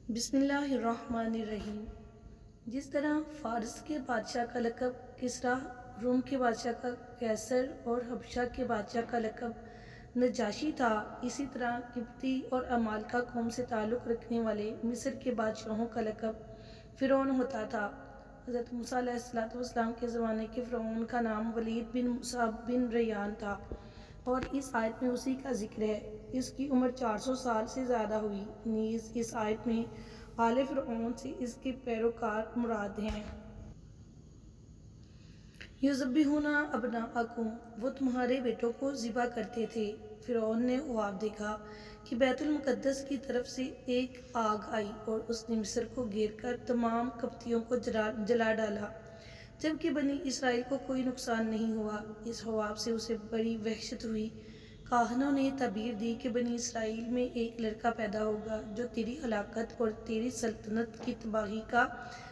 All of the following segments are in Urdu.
بسم اللہ الرحمن الرحیم۔ جس طرح فارس کے بادشاہ کا لقب کسریٰ، روم کے بادشاہ کا قیصر اور حبشہ کے بادشاہ کا لقب نجاشی تھا، اسی طرح قبطی اور عمالقہ قوم سے تعلق رکھنے والے مصر کے بادشاہوں کا لقب فرعون ہوتا تھا۔ حضرت موسیٰ علیہ السلام کے زمانے کے فرعون کا نام ولید بن موسیٰ بن ریان تھا اور اس آیت میں اسی کا ذکر ہے۔ اس کی عمر 400 سال سے زیادہ ہوئی۔ نیز اس آیت میں آل فرعون سے اس کے پیروکار مراد ہیں۔ یذبحون ابناءکم، وہ تمہارے بیٹوں کو ذبح کرتے تھے۔ فرعون نے خواب دیکھا کہ بیت المقدس کی طرف سے ایک آگ آئی اور اس نے مصر کو گھیر کر تمام قبطیوں کو جلا ڈالا، جبکہ بنی اسرائیل کو کوئی نقصان نہیں ہوا۔ اس خواب سے اسے بڑی وحشت ہوئی۔ کاہنوں نے تعبیر دی کہ بنی اسرائیل میں ایک لڑکا پیدا ہوگا جو تیری ہلاکت اور تیری سلطنت کی تباہی کا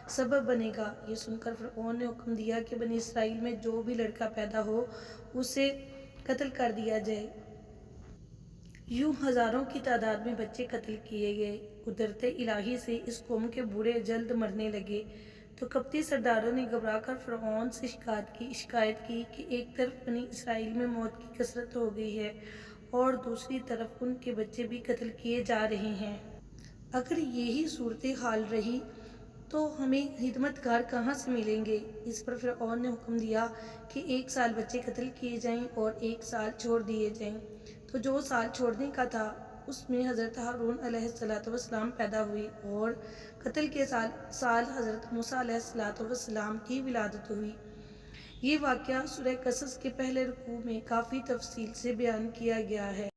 سبب بنے گا۔ یہ سن کر فرعون نے حکم دیا کہ بنی اسرائیل میں جو بھی لڑکا پیدا ہو اسے قتل کر دیا جائے۔ یوں ہزاروں کی تعداد میں بچے قتل کیے گئے۔ قدرت الہی سے اس قوم کے بوڑھے جلد مرنے لگے تو قبطی سرداروں نے گھبرا کر فرعون سے شکایت کی کہ ایک طرف بنی اسرائیل میں موت کی کثرت ہو گئی ہے اور دوسری طرف ان کے بچے بھی قتل کیے جا رہے ہیں۔ اگر یہی صورتحال رہی تو ہمیں خدمتگار کہاں سے ملیں گے؟ اس پر فرعون نے حکم دیا کہ 1 سال بچے قتل کیے جائیں اور 1 سال چھوڑ دیے جائیں۔ تو جو سال چھوڑنے کا تھا اس میں حضرت ہارون علیہ السلام پیدا ہوئے اور قتل کے سال حضرت موسیٰ علیہ السلام کی ولادت ہوئی۔ یہ واقعہ سورہ قصص کے پہلے رکوع میں کافی تفصیل سے بیان کیا گیا ہے۔